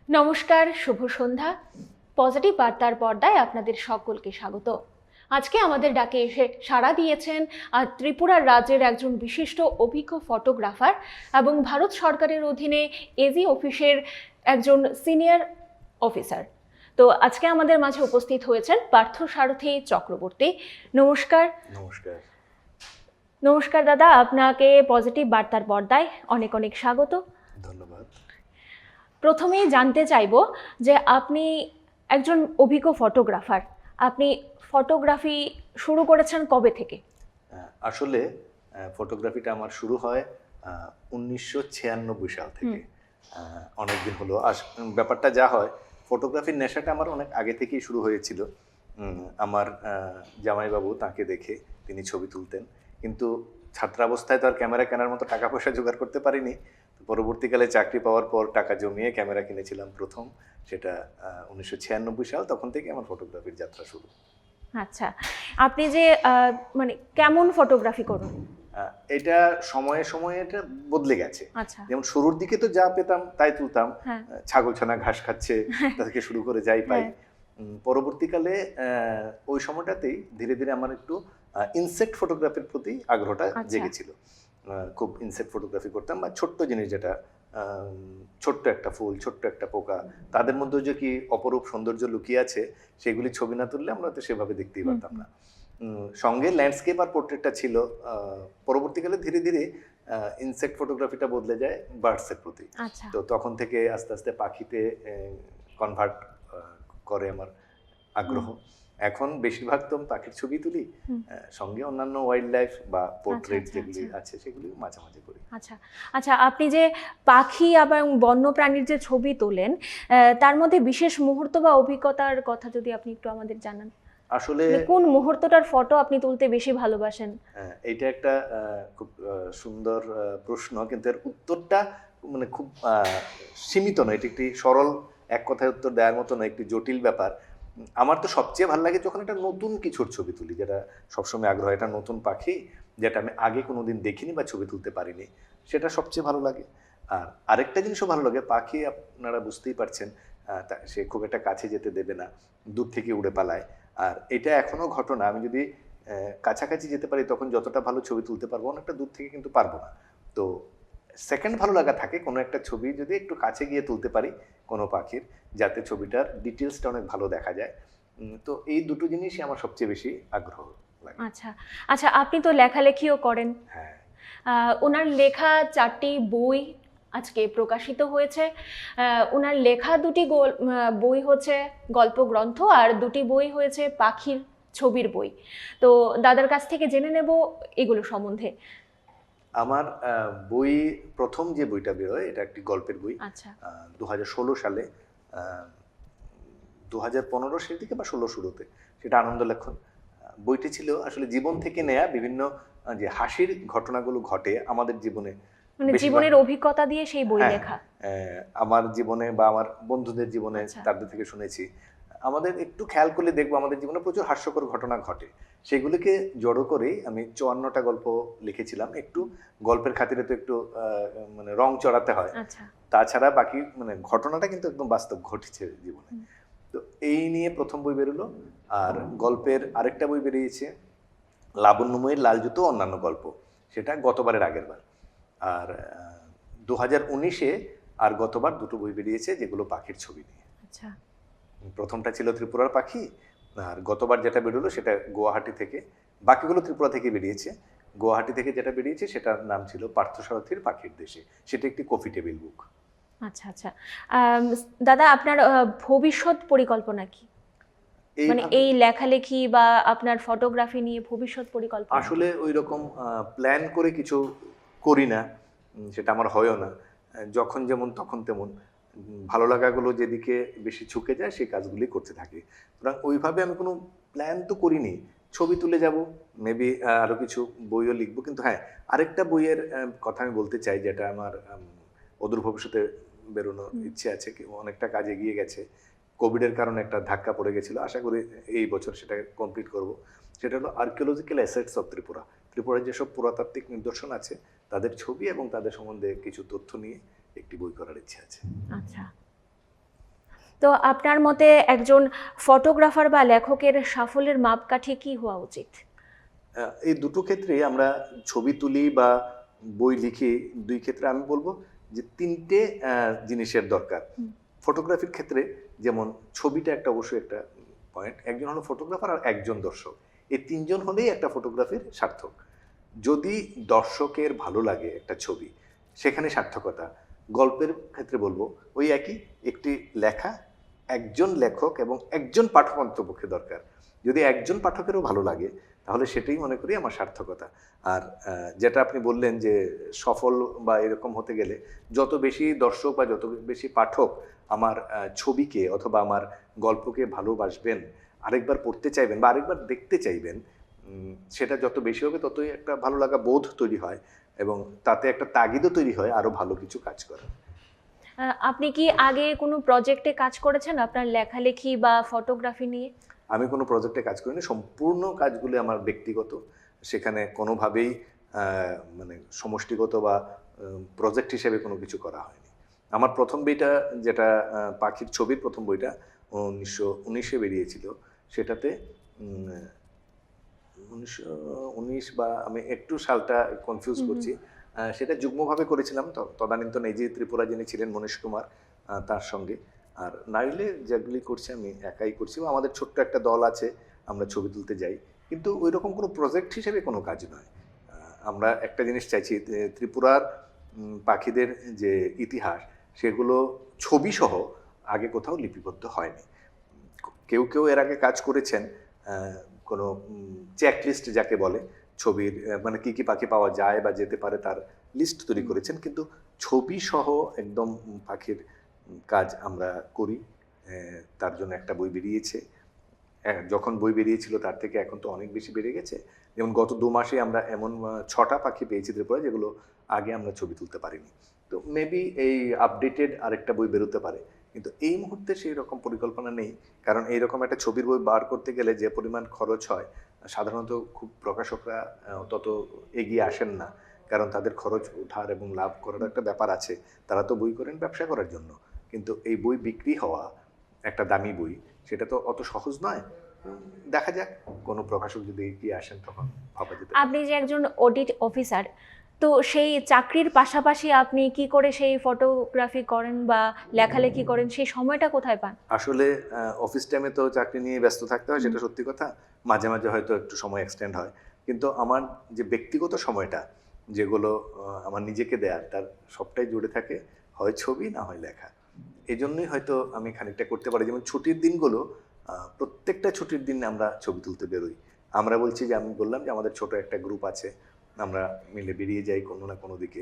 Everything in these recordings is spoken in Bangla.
নমস্কার, শুভ সন্ধ্যা। পজিটিভ বার্তার পর্দায় আপনাদের সকলকে স্বাগত। আজকে আমাদের ডাকে এসে সাড়া দিয়েছেন ত্রিপুরার রাজ্যের একজন বিশিষ্ট অভিজ্ঞ ফটোগ্রাফার এবং ভারত সরকারের অধীনে এজি অফিসের একজন সিনিয়র অফিসার। তো আজকে আমাদের মাঝে উপস্থিত হয়েছেন পার্থসারথী চক্রবর্তী। নমস্কার। নমস্কার। নমস্কার দাদা, আপনাকে পজিটিভ বার্তার পর্দায় অনেক অনেক স্বাগত। ধন্যবাদ। প্রথমেই জানতে চাইব যে আপনি একজন অভিজ্ঞ ফটোগ্রাফার, আপনি ফটোগ্রাফি শুরু করেছেন কবে থেকে? আসলে ফটোগ্রাফিটা আমার শুরু হয় 1996 সাল থেকে। অনেকদিন হলো। ব্যাপারটা যা হয়, ফটোগ্রাফির নেশাটা আমার অনেক আগে থেকেই শুরু হয়েছিল। আমার জামাইবাবু, তাকে দেখে তিনি ছবি তুলতেন, কিন্তু ছাত্রাবস্থায় তো আর ক্যামেরা কেনার মতো টাকা পয়সা জোগাড় করতে পারিনি। পরবর্তীকালে চাকরি পাওয়ার পর টাকা জমিয়ে ক্যামেরা কিনেছিলাম প্রথম, সেটা 1996 সাল। তখন থেকে আমার ফটোগ্রাফির যাত্রা শুরু। আচ্ছা, আপনি যে মানে কেমন ফটোগ্রাফি করুন? এটা সময়ে সময়ে এটা বদলে গেছে। আচ্ছা। যেমন শুরুর দিকে তো যা পেতাম তাই তুলতাম, ছাগলছানা ঘাস খাচ্ছে তা থেকে শুরু করে যাই পাই। পরবর্তীকালে ওই সময়টাতেই ধীরে ধীরে আমার একটু ইনসেক্ট ফটোগ্রাফির প্রতি আগ্রহটা জেগেছিল। খুব ইনসেক্ট ফটোগ্রাফি করতাম, বা ছোট্ট জিনিস, যেটা ছোট্ট একটা ফুল, ছোট্ট একটা পোকা, তাদের মধ্যে যে কি অপরূপ সৌন্দর্য লুকিয়ে আছে, সেগুলি ছবি না তুললে আমরা তো সেভাবে দেখতেই পারতাম না। সঙ্গে ল্যান্ডস্কেপ আর পোর্ট্রেটটা ছিল। পরবর্তীকালে ধীরে ধীরে ইনসেক্ট ফটোগ্রাফিটা বদলে যায় বার্ডসের প্রতি। তো তখন থেকে আস্তে আস্তে পাখিতে কনভার্ট করে আমার আগ্রহ। এখন বেশিরভাগ তো পাখির ছবি তুলি, সঙ্গে অন্যান্য ওয়াইল্ড লাইফ বা পোর্ট্রেট যেগুলি আছে সেগুলি মাঝে মাঝে করি। আচ্ছা আচ্ছা, আপনি যে পাখি এবং বন্য প্রাণীর যে ছবি তোলেন, তার মধ্যে বিশেষ মুহূর্ত বা অভিজ্ঞতার কথা যদি আপনি একটু আমাদের জানান। আসলে কোন মুহূর্তটার ফটো আপনি তুলতে বেশি ভালোবাসেন? এইটা একটা খুব সুন্দর প্রশ্ন, কিন্তু এর উত্তরটা মানে খুব সীমিত নয়। এটি একটি সরল এক কথায় উত্তর দেওয়ার মতো নয়, একটি জটিল ব্যাপার। আমার তো সবচেয়ে ভালো লাগে যখন একটা নতুন কিছুর ছবি তুলি, যেটা সবসময় আগ্রহ, এটা নতুন পাখি যেটা আমি আগে কোনোদিন দেখিনি বা ছবি তুলতে পারিনি, সেটা সবচেয়ে ভালো লাগে। আর আরেকটা জিনিসও ভালো লাগে, পাখি আপনারা বুঝতেই পারছেন, সে খুব একটা কাছে যেতে দেবে না, দূর থেকে উড়ে পালায়। আর এটা এখনো ঘটনা, আমি যদি কাছাকাছি যেতে পারি তখন যতটা ভালো ছবি তুলতে পারবো, অনেকটা দূর থেকে কিন্তু পারবো না। তো সেকেন্ড ভালো লাগা থাকে কোনো একটা ছবি যদি একটু কাছে গিয়ে তুলতে পারি কোনো পাখির, যাতে ছবিটার ডিটেলসটা অনেক ভালো দেখা যায়। তো এই দুটো জিনিসই আমার সবচেয়ে বেশি আগ্রহ লাগে। আচ্ছা আচ্ছা, আপনি তো লেখালেখিও করেন। হ্যাঁ। ওনার লেখা 4টি বই আজকে প্রকাশিত হয়েছে। ওনার লেখা 2টি বই হচ্ছে গল্প গ্রন্থ, আর 2টি বই হয়েছে পাখির ছবির বই। তো দাদার কাছ থেকে জেনে নেব এগুলো সম্বন্ধে। আমার বই, প্রথম যে বইটা বেরোয় এটা একটি গল্পের বই। 2016 সালে, 2015 সের দিকে বা 16 শুরুতে, সেটা আনন্দলেখন। বইটি ছিল আসলে জীবন থেকে নেয়া বিভিন্ন যে হাসির ঘটনাগুলো ঘটে আমাদের জীবনে, মানে জীবনের অভিজ্ঞতা দিয়ে সেই বই লেখা। আমার জীবনে বা আমার বন্ধুদের জীবনে, তাদের থেকে শুনেছি। আমাদের একটু খেয়াল করলে দেখবো আমাদের জীবনে প্রচুর হাস্যকর ঘটনা ঘটে, সেগুলিকে জড়ো করেই আমি 54টা গল্প লিখেছিলাম। একটু গল্পের খাতিরে তো একটু মানে রং চড়াতে হয়, তাছাড়া বাকি মানে ঘটনাটা কিন্তু একদম বাস্তব ঘটেছে জীবনে। তো এই নিয়ে প্রথম বই বেরোলো। আর গল্পের আরেকটা বই বেরিয়েছে, লাবণ্যময়ীর লাল জুতো অন্যান্য গল্প, সেটা গতবারের আগের বার। আর 2019-এ আর গতবার 2টো বই বেরিয়েছে যেগুলো পাখির ছবি নিয়ে। আচ্ছা, প্রথমটা ছিল ত্রিপুরার পাখি, আর গতবার যেটা বেরোলো সেটা গুয়াহাটি থেকে। বাকিগুলো ত্রিপুরা থেকে বেরিয়েছে। গুয়াহাটি থেকে যেটা বেরিয়েছে সেটার নাম ছিল পার্থসারথীর পাখির দেশে। সেটা একটি কফি টেবিল বুক। আচ্ছা আচ্ছা, দাদা আপনার ভবিষ্যৎ পরিকল্পনা কি? মানে এই লেখালেখি বা আপনার ফটোগ্রাফি নিয়ে ভবিষ্যৎ পরিকল্পনা? আসলে ওই রকম প্ল্যান করে কিছু করি না, সেটা আমার হয়ও না। যখন যেমন তখন তেমন, ভালো লাগাগুলো যেদিকে বেশি ঝুঁকে যায় সেই কাজগুলি করতে থাকি। সুতরাং ওইভাবে আমি কোনো প্ল্যান তো করিনি। ছবি তুলে যাব, মেবি আরও কিছু বইও লিখবো। কিন্তু হ্যাঁ, আরেকটা বইয়ের কথা আমি বলতে চাই, যেটা আমার অদূর ভবিষ্যতে বেরোনোর ইচ্ছে আছে, অনেকটা কাজ এগিয়ে গেছে। কোভিডের কারণে একটা ধাক্কা পড়ে গেছিলো, আশা করি এই বছর সেটা কমপ্লিট করব। সেটা হলো আর্কিওলজিক্যাল অ্যাসেটস অফ ত্রিপুরা। ত্রিপুরার যেসব পুরাতাত্ত্বিক নিদর্শন আছে তাদের ছবি এবং তাদের সম্বন্ধে কিছু তথ্য নিয়ে একটি বই করার ইচ্ছে আছে। আচ্ছা, তো আপনার মতে একজন ফটোগ্রাফার বা লেখকের সাফল্যের মাপকাঠি কি হওয়া উচিত? এই দুটো ক্ষেত্রে আমরা ছবি তুলি বা বই লিখি, দুই ক্ষেত্রে আমি বলবো যে তিনটে জিনিসের দরকার। ফটোগ্রাফির ক্ষেত্রে যেমন ছবিটা একটা অবশ্যই একটা পয়েন্ট, একজন হলো ফটোগ্রাফার আর একজন দর্শক, এই তিনজন হলেই একটা ফটোগ্রাফির সার্থক। যদি দর্শকের ভালো লাগে একটা ছবি, সেখানে সার্থকতা। গল্পের ক্ষেত্রে বলবো ওই একই, একটি লেখা, একজন লেখক এবং একজন পাঠক অন্তপক্ষে দরকার। যদি একজন পাঠকেরও ভালো লাগে তাহলে সেটাই মনে করি আমার সার্থকতা। আর যেটা আপনি বললেন যে সফল বা এরকম হতে গেলে যত বেশি দর্শক বা যত বেশি পাঠক আমার ছবিকে অথবা আমার গল্পকে ভালোবাসবেন, আরেকবার পড়তে চাইবেন বা আরেকবার দেখতে চাইবেন, সেটা যত বেশি হবে ততই একটা ভালো লাগা বোধ তৈরি হয় এবং তাতে একটা তাগিদও তৈরি হয় আরো ভালো কিছু কাজ করার। আপনি কি আগে কোনো প্রজেক্টে কাজ করেছেন আপনার লেখালেখি বা ফটোগ্রাফি নিয়ে? আমি কোনো প্রজেক্টে কাজ করিনি, সম্পূর্ণ কাজগুলো আমার ব্যক্তিগত, সেখানে কোনোভাবেই মানে সমষ্টিগত বা প্রজেক্ট হিসেবে কোনো কিছু করা হয়নি। আমার প্রথম বইটা যেটা পাখির ছবির প্রথম বইটা 1919-এ বেরিয়েছিল, সেটাতে 1919 বা আমি একটু সালটা কনফিউজ করছি, সেটা যুগ্মভাবে করেছিলাম। তদানীন্তন এই যে ত্রিপুরা যিনি ছিলেন মনীশ কুমার, তার সঙ্গে। আর নাইলে যেগুলি করছি আমি একাই করছি, বা আমাদের ছোট্ট একটা দল আছে, আমরা ছবি তুলতে যাই, কিন্তু ওই রকম কোনো প্রজেক্ট হিসেবে কোনো কাজ নয়। আমরা একটা জিনিস চাইছি, ত্রিপুরার পাখিদের যে ইতিহাস সেগুলো ছবি সহ আগে কোথাও লিপিবদ্ধ হয়নি। কেউ কেউ এর আগে কাজ করেছেন, কোনো চেকলিস্ট যাকে বলে, ছবির মানে কি কি পাখি পাওয়া যায় বা যেতে পারে তার লিস্ট তৈরি করেছেন, কিন্তু ছবি সহ একদম পাখির কাজ আমরা করি। তার জন্য একটা বই বেরিয়েছে, যখন বই বেরিয়েছিল তার থেকে এখন তো অনেক বেশি বেড়ে গেছে। যেমন গত 2 মাসে আমরা এমন 6টা পাখি পেয়েছি ত্রিপুরা যেগুলো আগে আমরা ছবি তুলতে পারিনি। তো মেবি এই আপডেটেড আরেকটা বই বেরোতে পারে, কিন্তু এই মুহূর্তে সেই রকম পরিকল্পনা নেই। কারণ এইরকম একটা ছবির বই বার করতে গেলে যে পরিমাণ খরচ হয়, সাধারণত খুব প্রকাশকরা তত এগিয়ে আসেন না, কারণ তাদের খরচ ওঠার এবং লাভ করার একটা ব্যাপার আছে। তারা তো বই করেন ব্যবসা করার জন্য, কিন্তু এই বই বিক্রি হওয়া, একটা দামি বই, সেটা তো অত সহজ নয়। দেখা যাক, কোনো প্রকাশক যদি এগিয়ে আসেন তখন ভাবা যেতে পারে। আপনি যে একজন অডিট অফিসার, তো সেই চাকরির পাশাপাশি আপনি কি করে সেই ফটোগ্রাফি করেন বা লেখালেখি করেন, সেই সময়টা কোথায় পান? আসলে অফিস টাইমে তো চাকরি নিয়ে ব্যস্ত থাকতে হয়, সেটা সত্যি কথা। মাঝে মাঝে হয়তো একটু সময় এক্সটেন্ড হয়, কিন্তু আমার যে ব্যক্তিগত সময়টা, যেগুলো আমার নিজেকে দেয়ার, তার সবটাই জুড়ে থাকে হয় ছবি না হয় লেখা। এই জন্যই হয়তো আমি খানিকটা করতে পারি। যেমন ছুটির দিনগুলো, প্রত্যেকটা ছুটির দিন আমরা ছবি তুলতে বেরোই। আমরা বলছি যে, আমি বললাম যে আমাদের ছোট একটা গ্রুপ আছে, আমরা মিলে বেরিয়ে যাই কোনো না কোনো দিকে।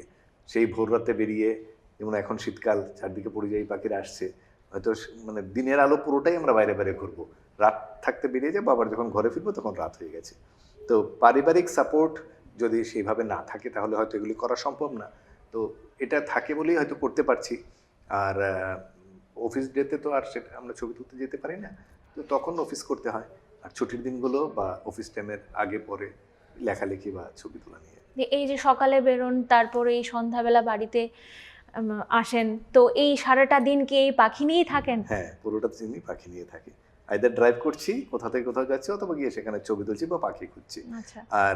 সেই ভোর রাতে বেরিয়ে, যেমন এখন শীতকাল, চারদিকে পরিযায়ী পাখিরা আসছে, হয়তো মানে দিনের আলো পুরোটাই আমরা বাইরে বাইরে ঘুরবো, রাত থাকতে বেরিয়ে যাবো, আবার যখন ঘরে ফিরবো তখন রাত হয়ে গেছে। তো পারিবারিক সাপোর্ট যদি সেইভাবে না থাকে তাহলে হয়তো এগুলি করা সম্ভব না। তো এটা থাকে বলেই হয়তো করতে পারছি। আর অফিস ডেতে তো আর সেটা আমরা ছবি তুলতে যেতে পারি না, তো তখন অফিস করতে হয়। আর ছুটির দিনগুলো বা অফিস টাইমের আগে পরে লেখালেখি বা ছবি তোলা নিয়ে। এই যে সকালে বেরোন, তারপরে এই সন্ধ্যাবেলা বাড়িতে আসেন, তো এই সারাটা দিন কি এই পাখি নিয়েই থাকেন? হ্যাঁ, পুরোটা দিনই পাখি নিয়ে থাকি। আইদার ড্রাইভ করছি, কোথা থেকে কোথাও যাচ্ছি, অথবা গিয়ে সেখানে ছবি তুলছি বা পাখি খুঁজছি। আচ্ছা। আর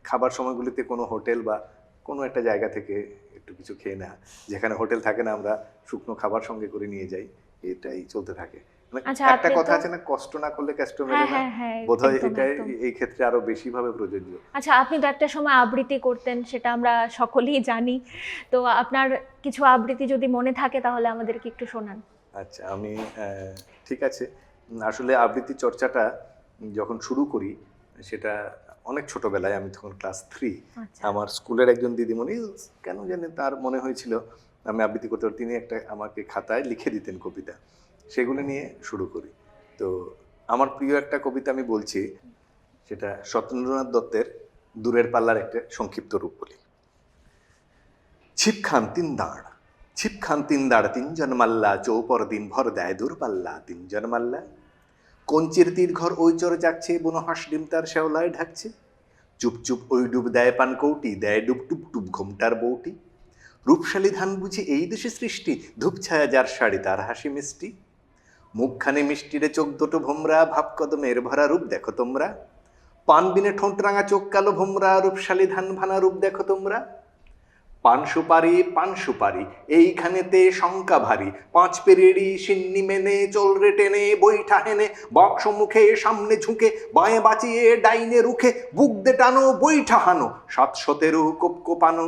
খাবার সময়গুলিতে কোনো হোটেল বা কোনো একটা জায়গা থেকে একটু কিছু খেয়ে নেওয়া, যেখানে হোটেল থাকে না আমরা শুকনো খাবার সঙ্গে করে নিয়ে যাই, এটাই চলতে থাকে। মানে আচ্ছা, একটা আপনি কথা তো আছে না, কষ্ট না করলে কেষ্ট মেলে হ্যাঁ না, হ্যাঁ হ্যাঁ, বোধহয় একদম এটাই একদম। এই ক্ষেত্রে আরো বেশিভাবে প্রযোজ্য। আচ্ছা, আপনি তো একটা সময় আবৃত্তি করতেন, সেটা আমরা সকলেই জানি। তো আপনার কিছু আবৃত্তি যদি মনে থাকে তাহলে আমাদেরকে একটু শোনান। আচ্ছা, আমি ঠিক আছে। আসলে আবৃত্তি চর্চাটা যখন শুরু করি, সেটা অনেক ছোটবেলায়, আমি তখন ক্লাস 3। আচ্ছা। আমার স্কুলের একজন দিদিমণি, কেন জানি তার মনে হয়েছিল আমি আবৃত্তি করতে পারি, তিনি একটা আমাকে খাতায় লিখে দিতেন কবিতা, সেগুলো নিয়ে শুরু করি। তো আমার প্রিয় একটা কবিতা আমি বলছি, সেটা সত্যেন্দ্রনাথ দত্তের দূরের পাল্লার একটা সংক্ষিপ্ত রূপ বলি। ছিপ খান তিন দাঁড়, ছিপ খান তিন দাঁড়, তিনজন মাল্লা, চৌপর দিন ভর দেয় দূরপাল্লা, তিনজন মাল্লা। কঞ্চির তীর ঘর ওই চর যাচ্ছে, বুনো হাঁস ডিম তার শেওলায় ঢাকছে। চুপ চুপ ওই ডুব দেয় পান কৌটি, দেয় ডুব টুপ টুপ ঘোমটার বউটি। রূপশালী ধান বুঝি এই দেশে সৃষ্টি, ধূপ ছায়া যার শাড়ি তার হাসি মিষ্টি। মুখখানে মিষ্টিরে চোখ দুটো ভোমরা, ভাব কদমের ভরা রূপ দেখো তোমরা। পান বিনে ঠোঁট রাঙা চোখ কালো ভোমরা, রূপশালী ধান ভানা রূপ দেখো তোমরা। পান সুপারি এইখানেতে শঙ্কা ভারী, পাঁচ পেরেড়ি সিন্নি মেনে চল রে টেনে, বইঠা হেনে বক্স মুখে সামনে ঝুঁকে, বাঁয়ে বাঁচিয়ে ডাইনে রুখে, বুক দে টানো বইঠা হানো, 717 কোপ কোপানো।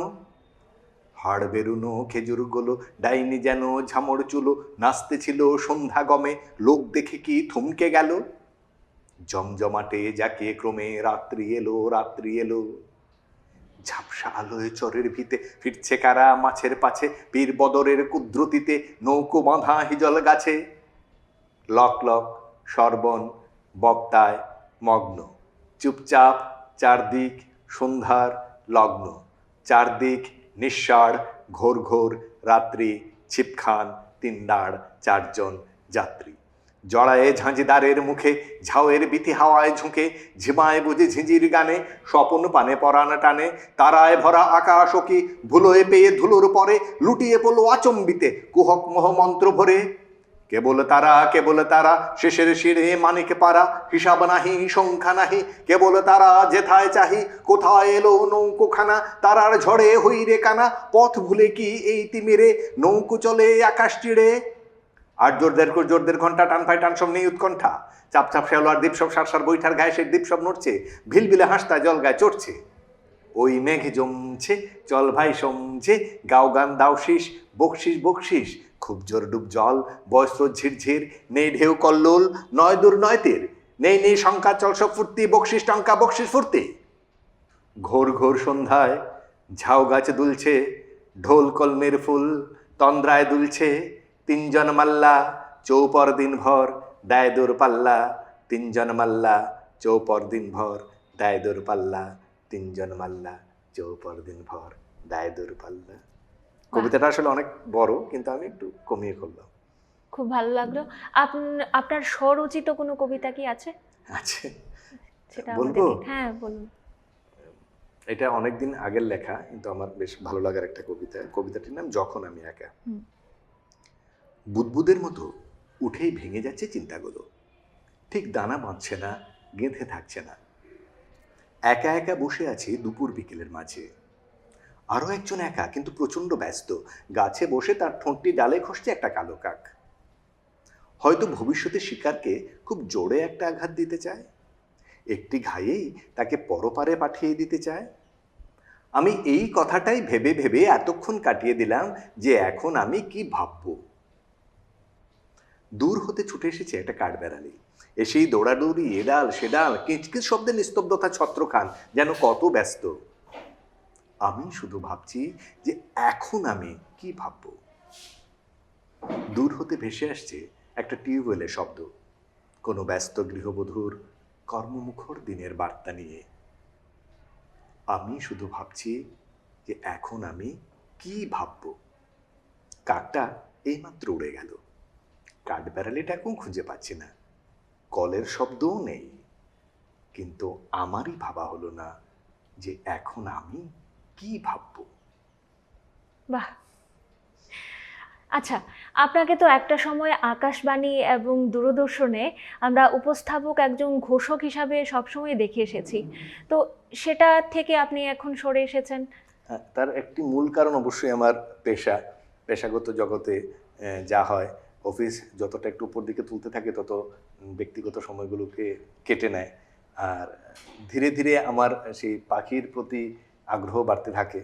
হাড় বেরুনো খেজুর গুলো, ডাইনি যেন ঝামর চুলো, নাচতেছিল সন্ধ্যা গমে, লোক দেখে কি থমকে গেল। জমজমাটে যাকে ক্রমে রাত্রি এলো। ঝাপসা আলোয় চরের ভিতে ফিরছে কারা মাছের পাছে, পীর বদরের কুদ্রতিতে নৌকো বাঁধা হিজল গাছে। লক লক সর্বণ বক্তায় মগ্ন, চুপচাপ চারদিক সন্ধ্যার লগ্ন। চারদিক নিঃসাড় ঘোর ঘোর রাত্রি, ছিপখান 3 দাঁড় 4 জন যাত্রী। জড়ায়ে ঝাঁঝিদারের মুখে, ঝাউয়ের বিথি হাওয়ায় ঝুঁকে, ঝিমায় বুঝে ঝিঁঝির গানে, স্বপন পানে পরাণ টানে। তারায় ভরা আকাশ কি ভুলোয় পেয়ে ধুলোর পরে, লুটিয়ে পড়ল আচম্বিতে কুহক মোহ মন্ত্র ভরে। কেবল তারা শেষের শিরে মানিক পারা, হিসাব নাহি সংখ্যা নাহি, কেবল তারা যেথায় চাহি, কোথায় এলো নৌকোখানা। তারার ঝড়ে হইরে কানা, পথ ভুলে কি এই তিমিরে, নৌকো চলে আকাশ চিড়ে। আর জোরদের ঘন্টা, টান ফাই টান সব নেই উৎকণ্ঠা। চাপ শেওলার দ্বীপ সব সার বৈঠার গায়ে সেই দ্বীপ সব নড়ছে, ভিলবিলে হাসতা জল গায়ে চড়ছে। ওই মেঘ জমছে, চল ভাই সমঝে, গাও গান দাও শীষ, বকশিস। খুব জোর ডুব জল, বয়স্র ঝিরঝির, নেই ঢেউ কল্লোল, নয় দূর নয় তীর, নেই শঙ্কা চল সব ফুর্তি, বকশিস টঙ্কা বকশিস ফুর্তি। ঘোর ঘোর সন্ধ্যায় ঝাউ গাছ দুলছে, ঢোল কলমের ফুল তন্দ্রায় দুলছে। 3 জন মাল্লা চৌপর দিন ভর, দেয় দূর পাল্লা। 3 জন মাল্লা চৌপর দিন ভর, দেয় দূর পাল্লা। 3 জন মাল্লা চৌপর দিন ভর, দেয় দূর পাল্লা। কবিতাটা আসলে অনেক বড়, কিন্তু আমি একটু কমিয়ে করলাম। খুব ভালো লাগলো। আপনার স্বরচিত কোনো কবিতা কি আছে? আছে, সেটা বলবো? হ্যাঁ বলুন। এটা অনেকদিন আগের লেখা, কিন্তু আমার বেশ ভালো লাগার একটা কবিতা। কবিতাটির নাম যখন আমি একা। বুদবুদের মতো উঠেই ভেঙে যাচ্ছে চিন্তাগুলো, ঠিক দানা বাঁধছে না, গেঁথে থাকছে না। একা একা বসে আছি দুপুর বিকেলের মাঝে। আরও একজন একা, কিন্তু প্রচণ্ড ব্যস্ত, গাছে বসে তার ঠোঁটটি ডালে ঘষছে একটা কালো কাক। হয়তো ভবিষ্যতে শিকারকে খুব জোরে একটা আঘাত দিতে চায়, একটি ঘায়েই তাকে পরপারে পাঠিয়ে দিতে চায়। আমি এই কথাটাই ভেবে ভেবে এতক্ষণ কাটিয়ে দিলাম যে এখন আমি কি ভাববো। দূর হতে ছুটে এসেছে একটা কাঠবেড়ালি, এসেই দৌড়াদৌড়ি এডাল সেডাল, কিচকিচ শব্দে নিস্তব্ধতা ছত্রখান, যেন কত ব্যস্ত। আমি শুধু ভাবছি যে এখন আমি কি ভাববো। দূর হতে ভেসে আসছে একটা টিউবওয়েলের শব্দ, কোনো ব্যস্ত গৃহবধূর কর্মমুখর দিনের বার্তা নিয়ে। আমি শুধু ভাবছি যে এখন আমি কি ভাববো। কাকটা এইমাত্র উড়ে গেল, কাঠবেড়ালিটাকেও খুঁজে পাচ্ছি না, কলের শব্দও নেই, কিন্তু আমারই ভাবা হলো না যে এখন আমি কি ভাববো। বাহ, আচ্ছা, আপনাকে তো একটা সময় আকাশবাণী এবং দূরদর্শনে আমরা উপস্থাপক, একজন ঘোষক হিসাবে সবসময় দেখে এসেছি, তো সেটা থেকে আপনি এখন সরে এসেছেন। তার একটি মূল কারণ অবশ্যই আমার পেশাগত জগতে যা হয়, অফিস যতটা একটু উপর দিকে তুলতে থাকে তত ব্যক্তিগত সময়গুলোকে কেটে নেয়, আর ধীরে ধীরে আমার সেই পাখির প্রতি আগ্রহ বাড়তে থাকে।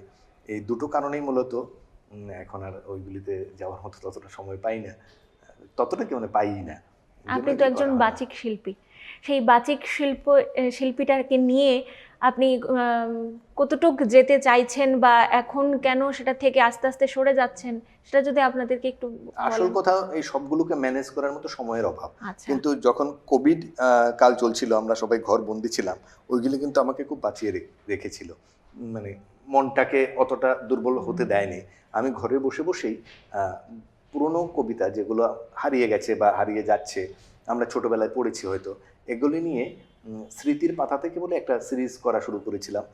এই দুটো কারণেই মূলত এখন আর ওইগুলিতে যাওয়ার মতো ততটা সময় পাই না, ততটা কি পাই না। আপনি তো একজন বাচিক শিল্পী, সেই বাচিক শিল্পীটাকে নিয়ে আপনি কতটুক যেতে চাইছেন, বা এখন কেন সেটা থেকে আস্তে আস্তে সরে যাচ্ছেন, সেটা যদি আপনাদেরকে একটু। আসল কথা, এই সবগুলোকে ম্যানেজ করার মতো সময়ের অভাব। আচ্ছা। কিন্তু যখন কোভিড কাল চলছিল, আমরা সবাই ঘর বন্দি ছিলাম, ওইগুলো কিন্তু আমাকে খুব বাঁচিয়ে রেখেছিল, মানে মনটাকে অতটা দুর্বল হতে দেয়নি। আমি ঘরে বসে বসেই পুরনো কবিতা যেগুলো হারিয়ে গেছে বা হারিয়ে যাচ্ছে, আমরা ছোটবেলায় পড়েছি হয়তো, এগুলি নিয়ে স্মৃতির পাতা থেকে বলে একটা সিরিজ করা শুরু করেছিলাম।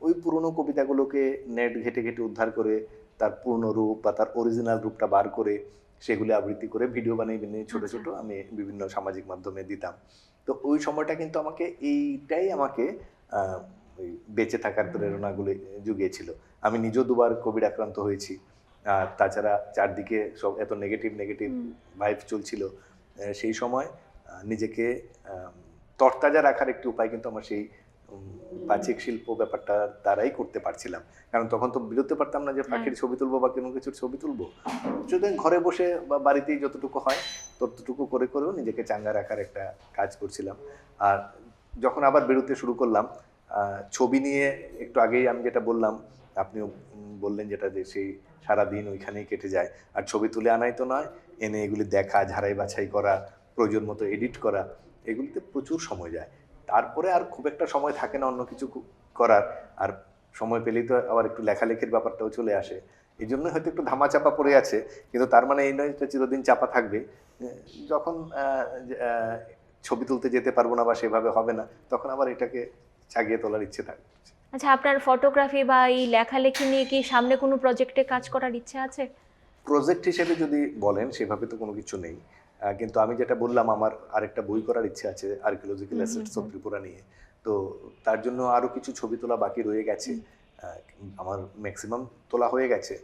ওই পুরনো কবিতাগুলোকে নেট ঘেটে ঘেটে উদ্ধার করে তার পূর্ণ রূপ বা তার অরিজিনাল রূপটা বার করে সেগুলি আবৃত্তি করে ভিডিও বানিয়ে বানিয়ে ছোট ছোট আমি বিভিন্ন সামাজিক মাধ্যমে দিতাম। তো ওই সময়টা কিন্তু এইটাই আমাকে ওই বেঁচে থাকার প্রেরণাগুলি জুগিয়েছিল। আমি নিজেও দুবার কোভিড আক্রান্ত হয়েছি, আর তাছাড়া চারদিকে সব এত নেগেটিভ ভাইব চলছিল। সেই সময় নিজেকে তরতাজা রাখার একটি উপায় কিন্তু আমার সেই বাচিক শিল্প ব্যাপারটা দ্বারাই করতে পারছিলাম। কারণ তখন তো বেরোতে পারতাম না যে পাখির ছবি তুলবো বা কোনো কিছুর ছবি তুলবো, সুতরাং ঘরে বসে বা বাড়িতেই যতটুকু হয় ততটুকু করে করেও নিজেকে চাঙ্গা রাখার একটা কাজ করছিলাম। আর যখন আবার বেরোতে শুরু করলাম ছবি নিয়ে, একটু আগেই আমি যেটা বললাম, আপনিও বললেন যেটা, যে সেই সারাদিন ওইখানেই কেটে যায়। আর ছবি তুলে আনাই তো নয়, এনে এগুলি দেখা, ঝাড়াই বাছাই করা, প্রয়োজন মতো এডিট করা, এগুলিতে প্রচুর সময় যায়। তারপরে আর খুব একটা সময় থাকে না অন্য কিছু করার। আর সময় পেলেই তো আবার একটু লেখালেখির ব্যাপারটাও চলে আসে। এই জন্য হয়তো একটু ধামাচাপা পড়ে আছে, কিন্তু তার মানে এই নয় যে চিরদিন চাপা থাকবে। যখন ছবি তুলতে যেতে পারবো না বা সেভাবে হবে না, তখন আবার এটাকে জাগিয়ে তোলার ইচ্ছে থাকবে। আচ্ছা, আপনার ফটোগ্রাফি বা এই লেখালেখি নিয়ে কি সামনে কোনো প্রজেক্টে কাজ করার ইচ্ছে আছে? প্রজেক্ট হিসেবে যদি বলেন, সেভাবে তো কোনো কিছু নেই, কিন্তু আমি যেটা বললাম, আমার আরেকটা বই করার ইচ্ছে আছে আর্কিওলজিক্যাল অ্যাসেটস অফ ত্রিপুরা নিয়ে। তো তার জন্য আরও কিছু ছবি তোলা বাকি রয়ে গেছে। আমার ম্যাক্সিমাম তোলা হয়ে গেছে।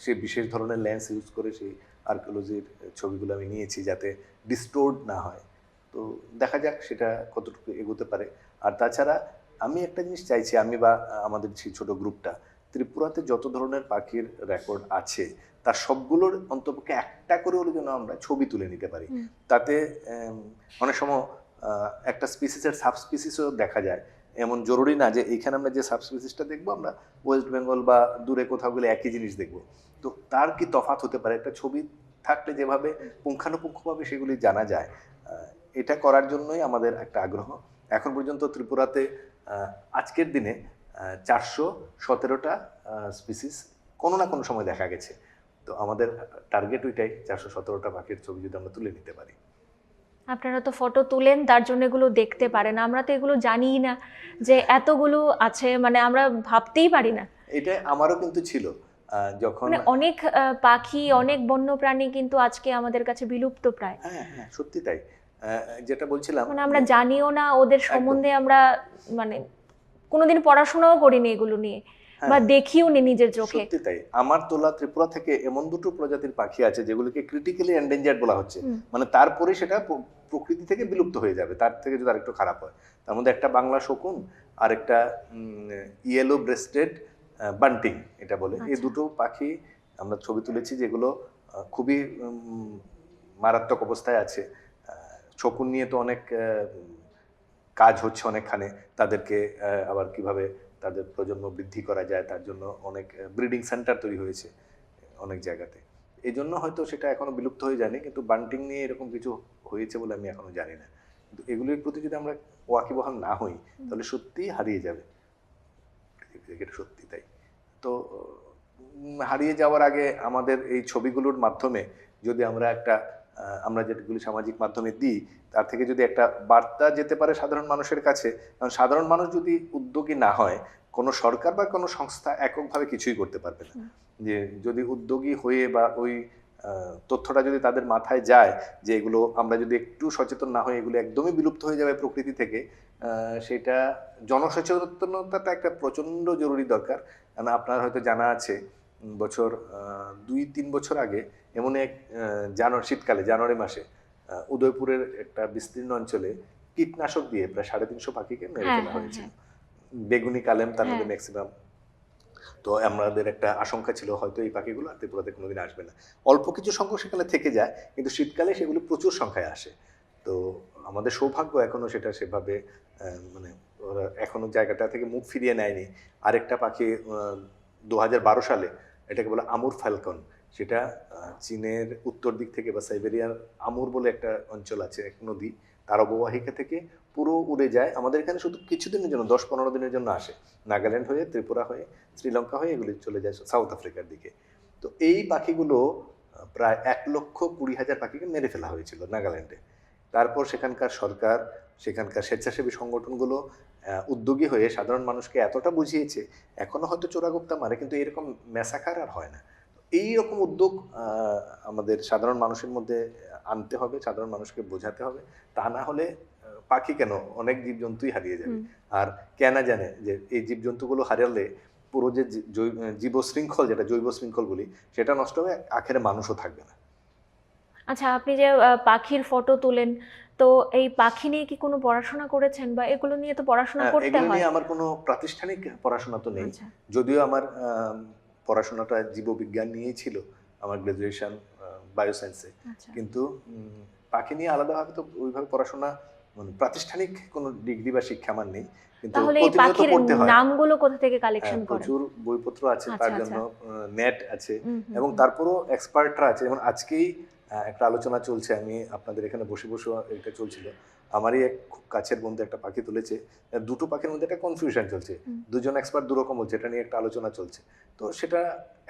সে বিশেষ ধরনের লেন্স ইউজ করে সেই আর্কিওলজির ছবিগুলো আমি নিয়েছি, যাতে ডিস্টোর্ড না হয়। তো দেখা যাক সেটা কতটুকু এগোতে পারে। আর তাছাড়া আমি একটা জিনিস চাইছি, আমি বা আমাদের সেই ছোট গ্রুপটা, ত্রিপুরাতে যত ধরনের পাখির রেকর্ড আছে তার সবগুলোর অন্তপক্ষে একটা করে হলে যেন আমরা ছবি তুলে নিতে পারি। তাতে অনেক সময় একটা স্পিসিসের সাবস্পিসিসও দেখা যায়। এমন জরুরি না যে এইখানে আমরা যে সাবস্পিসিসটা দেখবো, আমরা ওয়েস্ট বেঙ্গল বা দূরে কোথাও গেলে একই জিনিস দেখবো। তো তার কি তফাৎ হতে পারে, একটা ছবি থাকলে যেভাবে পুঙ্খানুপুঙ্খভাবে সেগুলি জানা যায়, এটা করার জন্যই আমাদের একটা আগ্রহ। এখন পর্যন্ত ত্রিপুরাতে আজকের দিনে 417টা স্পিসিস কোনো না কোনো সময় দেখা গেছে। তো আমাদের টার্গেট ওইটাই, 417টা পাখির ছবি যদি আমরা তুলে নিতে পারি। আপনারা তো ফটো তুলেন, তার জন্য এগুলো দেখতে পারেন, আমরা তো এগুলো জানিই না যে এতগুলো আছে, মানে আমরা ভাবতেই পারি না। এটা আমারও কিন্তু ছিল, যখন মানে অনেক পাখি, অনেক বন্যপ্রাণী কিন্তু আজকে আমাদের কাছে বিলুপ্ত প্রায়। হ্যাঁ, সত্যি তাই। যেটা বলছিলাম, মানে আমরা জানিও না ওদের সম্বন্ধে, আমরা মানে কোনোদিন পড়াশোনাও করিনি এগুলো নিয়ে, বা দেখিও নি নিজের চোখে। সত্যি তাই। আমার তোলা ত্রিপুরা থেকে এমন দুটো প্রজাতির পাখি আছে যেগুলোকে ক্রিটিক্যালি এন্ডেঞ্জার্ড বলা হচ্ছে, মানে তারপরে সেটা প্রকৃতি থেকে বিলুপ্ত হয়ে যাবে, তার থেকে যদি আরেকটু খারাপ হয়। তার মধ্যে একটা বাংলা শকুন আর একটা ইয়েলো ব্রেস্টেড বান্টিং, এটা বলে। এই দুটো পাখি আমরা ছবি তুলেছি, যেগুলো খুবই মারাত্মক অবস্থায় আছে। শকুন নিয়ে তো অনেক কাজ হচ্ছে অনেকখানে, তাদেরকে আবার কিভাবে তাদের প্রজন্ম বৃদ্ধি করা যায় তার জন্য অনেক ব্রিডিং সেন্টার তৈরি হয়েছে অনেক জায়গাতে। এই জন্য হয়তো সেটা এখনো বিলুপ্ত হয়ে যায়নি, কিন্তু বান্টিং নিয়ে এরকম কিছু হয়েছে বলে আমি এখনো জানি না। কিন্তু এগুলির প্রতি যদি আমরা ওয়াকিবহাল না হই, তাহলে সত্যিই হারিয়ে যাবে, এটা সত্যি তাই। তো হারিয়ে যাওয়ার আগে আমাদের এই ছবিগুলোর মাধ্যমে যদি আমরা যেগুলি সামাজিক মাধ্যমে দিই, তার থেকে যদি একটা বার্তা যেতে পারে সাধারণ মানুষের কাছে। কারণ সাধারণ মানুষ যদি উদ্যোগী না হয়, কোনো সরকার বা কোনো সংস্থা এককভাবে কিছুই করতে পারবে না। যে যদি উদ্যোগী হয়ে বা ওই তথ্যটা যদি তাদের মাথায় যায় যে এগুলো আমরা যদি একটু সচেতন না হই, এগুলো একদমই বিলুপ্ত হয়ে যাবে প্রকৃতি থেকে, সেটা জনসচেতনতাটা একটা প্রচণ্ড জরুরি দরকার। কারণ আপনার হয়তো জানা আছে, বছর 2-3 বছর আগে এমন এক শীতকালে জানুয়ারি মাসে উদয়পুরের একটা বিস্তীর্ণ অঞ্চলে কীটনাশক দিয়ে প্রায় 350 পাখিকে মেরে ফেলা হয়েছিল। বেগুনি কালেম তার মধ্যে ম্যাক্সিমাম। তো আমাদের একটা আশঙ্কা ছিল হয়তো এই পাখিগুলো আর ত্রিপুরাতে কোনোদিন আসবে না। অল্প কিছু সংখ্যক সেখানে থেকে যায়, কিন্তু শীতকালে সেগুলো প্রচুর সংখ্যায় আসে। তো আমাদের সৌভাগ্য এখনো সেটা সেভাবে মানে ওরা এখনো জায়গাটা থেকে মুখ ফিরিয়ে নেয়নি। আরেকটা পাখি 2012 সালে, এটাকে বলে আমুর ফ্যালকন, সেটা চীনের উত্তর দিক থেকে বা সাইবেরিয়ার আমুর বলে একটা অঞ্চল আছে, এক নদী, তার অববাহিকা থেকে পুরো উড়ে যায় আমাদের এখানে শুধু কিছুদিনের জন্য, 10-15 দিনের জন্য আসে। নাগাল্যান্ড হয়ে, ত্রিপুরা হয়ে, শ্রীলঙ্কা হয়ে এগুলি চলে যায় সাউথ আফ্রিকার দিকে। তো এই পাখিগুলো প্রায় 1,20,000 পাখিকে মেরে ফেলা হয়েছিল নাগাল্যান্ডে। তারপর সেখানকার সরকার, সেখানকার স্বেচ্ছাসেবী সংগঠনগুলো উদ্যোগী হয়ে সাধারণ মানুষকে এতটা বুঝিয়েছে, এখনো হয়তো চোরাগোপ্তা মারে, কিন্তু এরকম ম্যাসাকার আর হয় না। এই রকম উদ্যোগ আমাদের সাধারণ মানুষের মধ্যে আনতে হবে, সাধারণ মানুষকে বোঝাতে হবে। তা না হলে পাখি কেন, অনেক জীবজন্তুই হারিয়ে যাবে। আর কেনা জানে যে এই জীবজন্তুগুলো হারালে পুরো যে জীব শৃঙ্খল, যেটা জৈব শৃঙ্খল বলি, সেটা নষ্ট হবে, আখেরে মানুষও থাকবে না। আচ্ছা, আপনি যে পাখির ফটো তোলেন, তো এই পাখি নিয়ে কি কোনো পড়াশোনা করেছেন, বা এগুলো নিয়ে তো পড়াশোনা করতে এগুলো হয়? নিয়ে আমার কোনো প্রাতিষ্ঠানিক পড়াশোনা তো নেই। আচ্ছা। যদিও আমার পড়াশোনাটা জীববিজ্ঞান নিয়েই ছিল, আমার গ্রাজুয়েশন বায়োসায়েন্সে। আচ্ছা। কিন্তু পাখি নিয়ে আলাদাভাবে তো ওইভাবে পড়াশোনা, মানে প্রাতিষ্ঠানিক কোনো ডিগ্রি বা শিক্ষা আমার নেই, কিন্তু তাহলে এই প্রতিনিয়ত পাখির পড়তে হয়। নামগুলো কোথা থেকে হ্যাঁ, কালেকশন করেন? প্রচুর বইপত্র আছে আচ্ছা, তার আচ্ছা। জন্য, নেট আছে, এবং হুম। তারপরও এক্সপার্টরা আছে। যেমন আজকেই একটা আলোচনা চলছে, আমি আপনাদের এখানে বসে বসে এটা চলছিল। আমারই এক খুব কাছের বন্ধু একটা পাখি তুলেছে, দুটো পাখির মধ্যে একটা কনফিউশন চলছে, দুজন এক্সপার্ট দুরকম বলছে, এটা নিয়ে একটা আলোচনা চলছে। তো সেটা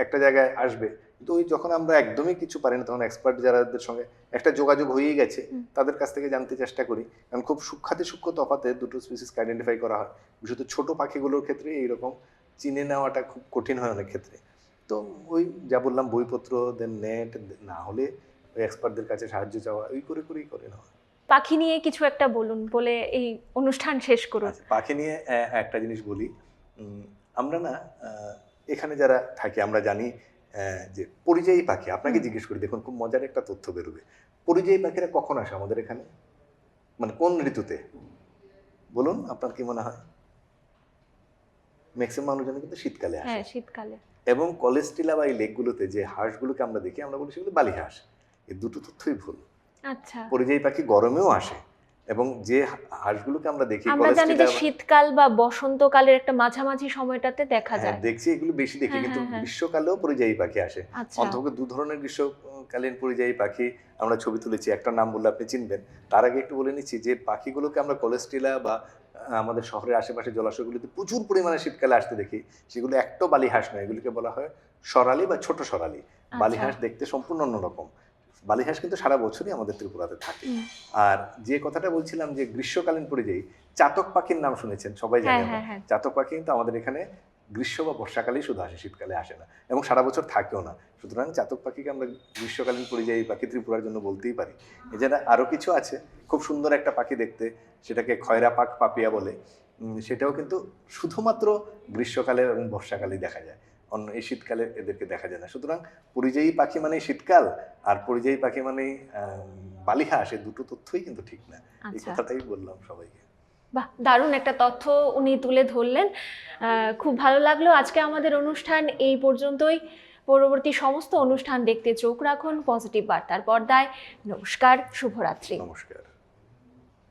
একটা জায়গায় আসবে, কিন্তু ওই যখন আমরা একদমই কিছু পারি না, তখন এক্সপার্ট যারাদের সঙ্গে একটা যোগাযোগ হয়েই গেছে, তাদের কাছ থেকে জানতে চেষ্টা করি। কারণ খুব সূক্ষ্ম তফাতে দুটো স্পিসিসকে আইডেন্টিফাই করা হয়, বিশেষত ছোট পাখিগুলোর ক্ষেত্রে এইরকম চিনে নেওয়াটা খুব কঠিন হয় অনেক ক্ষেত্রে। তো ওই যা বললাম, বইপত্র, দেন নেট, না হলে ওই এক্সপার্টদের কাছে সাহায্য চাওয়া, ওই করেই করে নেওয়া। পাখি নিয়ে কিছু একটা বলুন, বলে এই অনুষ্ঠান শেষ করুন। আচ্ছা, পাখি নিয়ে একটা জিনিস বলি। আমরা না এখানে যারা থাকি আমরা জানি যে পরিযায়ী পাখি, আপনাকে জিজ্ঞেস করি, দেখুন খুব মজার একটা তথ্য বেরোবে। পরিযায়ী পাখিরা কখন আসে আমাদের এখানে, মানে কোন ঋতুতে বলুন, আপনার কি মনে হয়? ম্যাক্সিমাম মানুষজন কিন্তু শীতকালে আসে। হ্যাঁ, শীতকালে। এবং কলেস্টিলা বা এই লেকগুলোতে যে হাঁসগুলোকে আমরা দেখি, আমরা বলি সেগুলো বালি হাঁস। এই দুটো তথ্যই ভুল। আচ্ছা। পরিযায়ী পাখি গরমেও আসে, এবং যে হাঁসগুলোকে আমরা দেখি আমরা জানি যে কলেস্টিলা, শীতকাল বা বসন্তকালের একটা মাঝামাঝি সময়টাতে দেখা যায়। দেখছি এগুলো বেশি দেখি, হ্যাঁ, কিন্তু হ্যাঁ, হ্যাঁ। গ্রীষ্মকালেও পরিযায়ী পাখি আসে। আচ্ছা। অন্তত দু ধরনের গ্রীষ্মকালীন পরিযায়ী পাখি আমরা ছবি তুলেছি, একটা নাম বললে আপনি চিনবেন। তার আগে একটু বলে নিচ্ছি যে পাখিগুলোকে আমরা কলেস্টিলা বা আমাদের শহরের আশেপাশে জলাশয়গুলিতে প্রচুর পরিমাণে শীতকালে আসতে দেখি, সেগুলো একটাও বালি হাঁস নয়, এগুলিকে বলা হয় সরালি বা ছোট সরালি। বালি হাঁস দেখতে সম্পূর্ণ অন্যরকম। বালি হাঁস কিন্তু সারা বছরই আমাদের ত্রিপুরাতে থাকে। আর যে কথাটা বলছিলাম যে গ্রীষ্মকালীন পরিযায়ী, চাতক পাখির নাম শুনেছেন, সবাই জানে আমরা। চাতক পাখি কিন্তু আমাদের এখানে গ্রীষ্ম বা বর্ষাকালেই শুধু আসে, শীতকালে আসে না, এবং সারা বছর থাকেও না। সুতরাং চাতক পাখিকে আমরা গ্রীষ্মকালীন পরিযায়ী পাখি ত্রিপুরার জন্য বলতেই পারি। এছাড়া আরও কিছু আছে, খুব সুন্দর একটা পাখি দেখতে, সেটাকে খয়রা পাক পাপিয়া বলে। সেটাও কিন্তু শুধুমাত্র গ্রীষ্মকালে এবং বর্ষাকালেই দেখা যায়, অন্য এই শীতকালে এদেরকে দেখা যায় না। সুতরাং পরিযায়ী পাখি মানেই শীতকাল, আর পরিযায়ী পাখি মানেই বালি হাঁস, এই দুটো তথ্যই কিন্তু ঠিক না। এই কথাটাই বললাম সবাইকে। বাহ, দারুণ একটা তথ্য উনি তুলে ধরলেন। খুব ভালো লাগলো। আজকে আমাদের অনুষ্ঠান এই পর্যন্তই। পরবর্তী সমস্ত অনুষ্ঠান দেখতে চোখ রাখুন পজিটিভ বার্তার পর্দায়। নমস্কার, শুভরাত্রি। নমস্কার।